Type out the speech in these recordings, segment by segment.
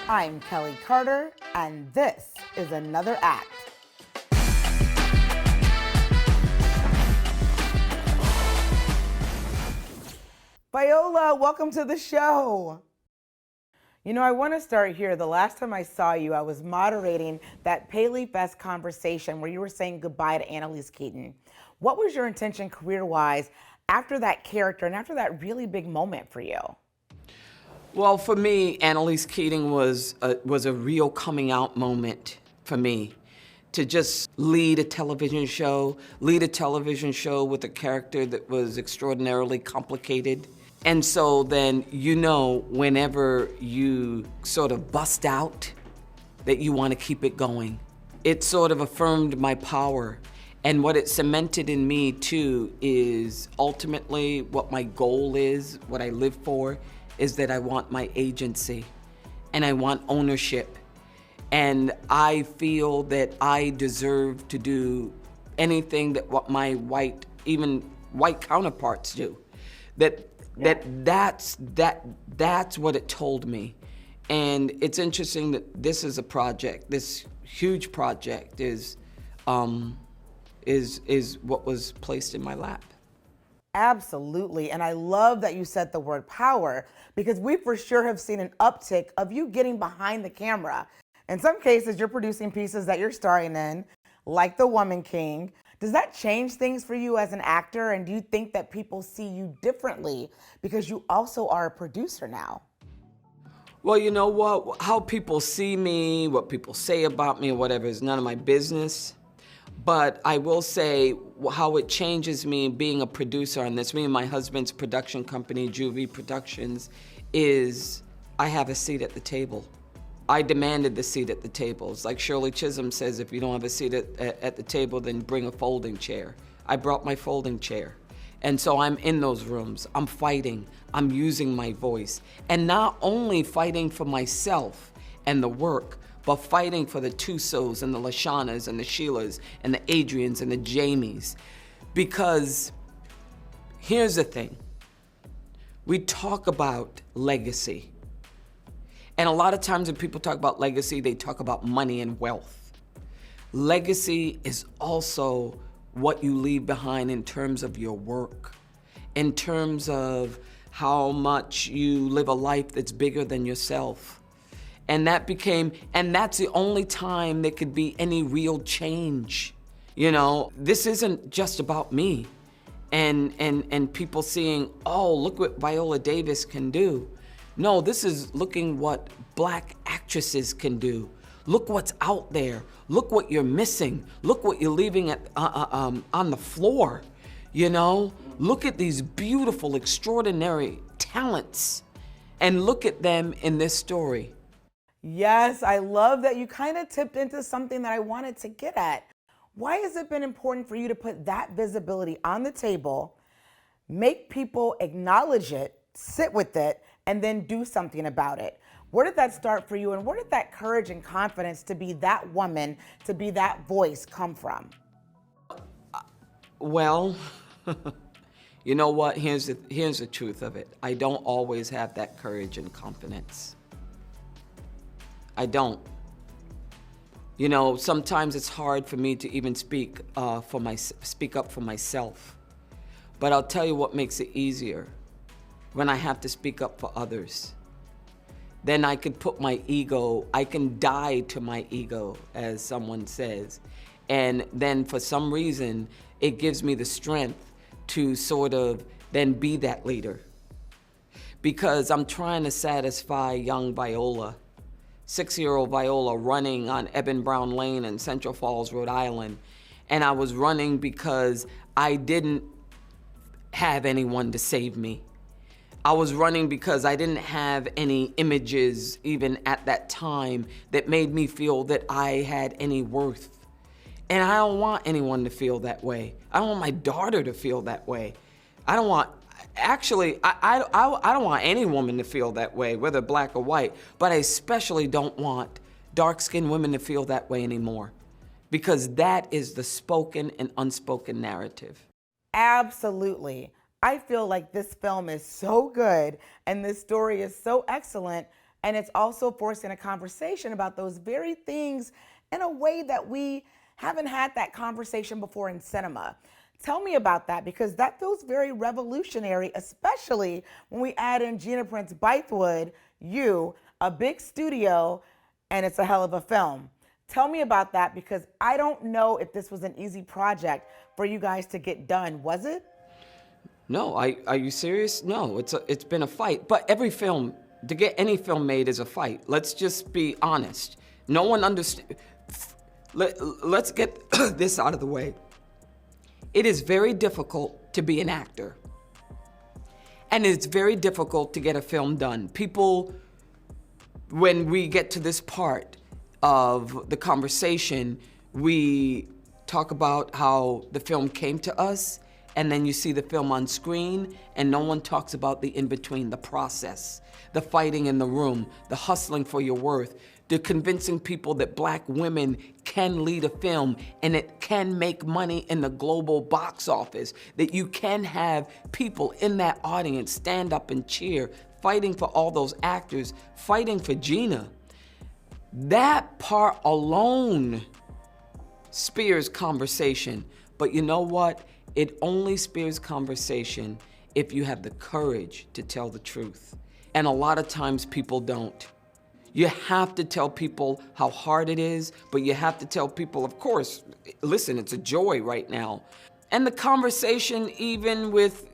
I'm Kelly Carter, and this is Another Act. Viola, welcome to the show. You know, I want to start here. The last time I saw you, I was moderating that Paley Fest conversation where you were saying goodbye to Annalise Keaton. What was your intention career-wise after that character and after that really big moment for you? Well, for me, Annalise Keating was a real coming out moment for me. To just lead a television show with a character that was extraordinarily complicated. And so then, whenever you sort of bust out, that you want to keep it going. It sort of affirmed my power. And what it cemented in me, too, is ultimately what my goal is, what I live for, is that I want my agency and I want ownership. And I feel that I deserve to do anything that what my white counterparts do. That's what it told me. And it's interesting that this is a project, this huge project is what was placed in my lap. Absolutely. And I love that you said the word power, because we for sure have seen an uptick of you getting behind the camera. In some cases, you're producing pieces that you're starring in, like The Woman King. Does that change things for you as an actor? And do you think that people see you differently because you also are a producer now? Well, you know what? How people see me, what people say about me, or whatever is none of my business. But I will say how it changes me being a producer on this, me and my husband's production company, Juvie Productions, is I have a seat at the table. I demanded the seat at the table. It's like Shirley Chisholm says, if you don't have a seat at the table, then bring a folding chair. I brought my folding chair. And so I'm in those rooms. I'm fighting. I'm using my voice. And not only fighting for myself and the work, but fighting for the Tussos and the Lashanas and the Sheilas and the Adrians and the Jamies. Because here's the thing. We talk about legacy. And a lot of times when people talk about legacy, they talk about money and wealth. Legacy is also what you leave behind in terms of your work, in terms of how much you live a life that's bigger than yourself. And that's the only time there could be any real change. You know, this isn't just about me and people seeing, oh, look what Viola Davis can do. No, this is looking what Black actresses can do. Look what's out there. Look what you're missing. Look what you're leaving on the floor. You know, look at these beautiful, extraordinary talents and look at them in this story. Yes, I love that you kind of tipped into something that I wanted to get at. Why has it been important for you to put that visibility on the table, make people acknowledge it, sit with it, and then do something about it? Where did that start for you, and where did that courage and confidence to be that woman, to be that voice come from? Well, you know what? Here's the truth of it. I don't always have that courage and confidence. I don't. You know, sometimes it's hard for me to even speak up for myself. But I'll tell you what makes it easier. When I have to speak up for others, then I can I can die to my ego, as someone says. And then for some reason, it gives me the strength to sort of then be that leader. Because I'm trying to satisfy young Viola, 6-year-old Viola running on Eben Brown Lane in Central Falls, Rhode Island. And I was running because I didn't have anyone to save me. I was running because I didn't have any images, even at that time, that made me feel that I had any worth. And I don't want anyone to feel that way. I don't want my daughter to feel that way. I don't want any woman to feel that way, whether Black or white, but I especially don't want dark-skinned women to feel that way anymore, because that is the spoken and unspoken narrative. Absolutely. I feel like this film is so good and this story is so excellent And it's also forcing a conversation about those very things in a way that we haven't had that conversation before in cinema. Tell me about that, because that feels very revolutionary, especially when we add in Gina Prince Bythewood, you, a big studio, and it's a hell of a film. Tell me about that, because I don't know if this was an easy project for you guys to get done. Was it? No, are you serious? No, it's been a fight. But every film, to get any film made is a fight. Let's just be honest. No one understands. Let's get this out of the way. It is very difficult to be an actor. And it's very difficult to get a film done. People, when we get to this part of the conversation, we talk about how the film came to us, and then you see the film on screen, and no one talks about the in-between, the process, the fighting in the room, the hustling for your worth, the convincing people that Black women can lead a film and it can make money in the global box office, that you can have people in that audience stand up and cheer, fighting for all those actors, fighting for Gina. That part alone spears conversation. But you know what? It only spears conversation if you have the courage to tell the truth. And a lot of times people don't. You have to tell people how hard it is, but you have to tell people, of course, listen, it's a joy right now. And the conversation even with,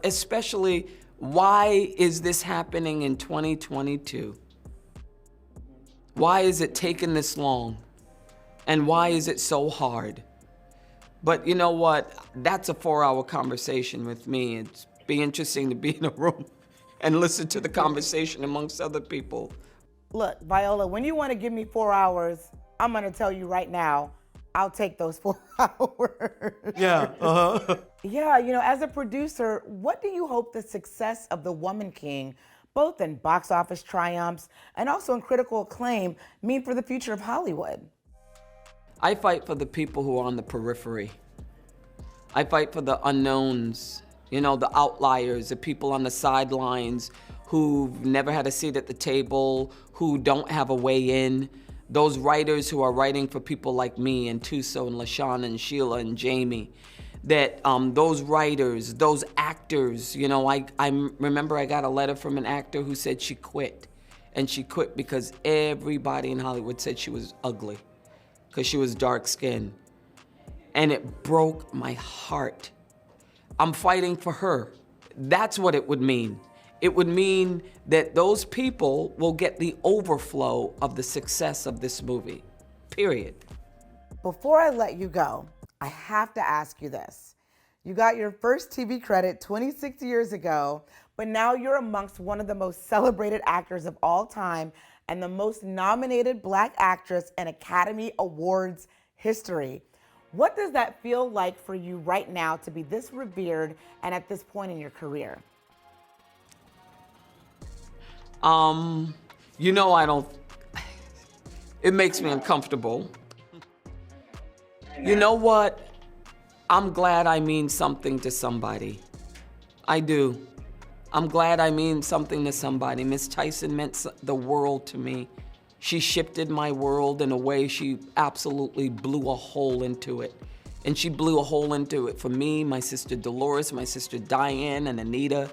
especially why is this happening in 2022? Why is it taking this long? And why is it so hard? But you know what? That's a 4-hour conversation with me. It'd be interesting to be in a room and listen to the conversation amongst other people. Look, Viola, when you want to give me 4 hours, I'm going to tell you right now, I'll take those 4 hours. Yeah, Yeah, as a producer, what do you hope the success of The Woman King, both in box office triumphs and also in critical acclaim, mean for the future of Hollywood? I fight for the people who are on the periphery. I fight for the unknowns, the outliers, the people on the sidelines who've never had a seat at the table, who don't have a way in, those writers who are writing for people like me and Tuso and LaShawn and Sheila and Jamie, that those writers, those actors, I remember I got a letter from an actor who said she quit. And she quit because everybody in Hollywood said she was ugly, because she was dark-skinned. And it broke my heart. I'm fighting for her. That's what it would mean. It would mean that those people will get the overflow of the success of this movie, period. Before I let you go, I have to ask you this. You got your first TV credit 26 years ago, but now you're amongst one of the most celebrated actors of all time and the most nominated Black actress in Academy Awards history. What does that feel like for you right now to be this revered and at this point in your career? It makes me uncomfortable. You know what? I'm glad I mean something to somebody. I do. I'm glad I mean something to somebody. Miss Tyson meant the world to me. She shifted my world in a way she absolutely blew a hole into it. And she blew a hole into it for me, my sister Dolores, my sister Diane, and Anita.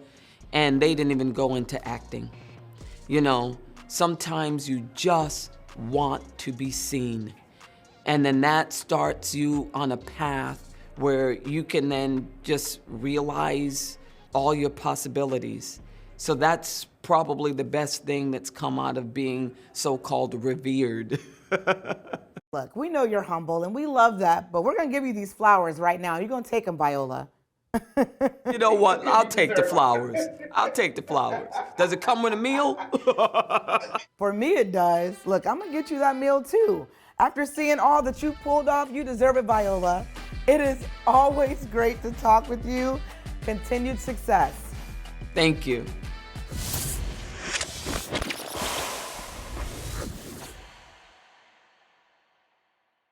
And they didn't even go into acting. Sometimes you just want to be seen. And then that starts you on a path where you can then just realize all your possibilities. So that's probably the best thing that's come out of being so-called revered. Look, we know you're humble and we love that, but we're gonna give you these flowers right now. You're gonna take them, Viola. You know what? I'll take the flowers. I'll take the flowers. Does it come with a meal? For me, it does. Look, I'm gonna get you that meal too. After seeing all that you pulled off, you deserve it, Viola. It is always great to talk with you. Continued success. Thank you.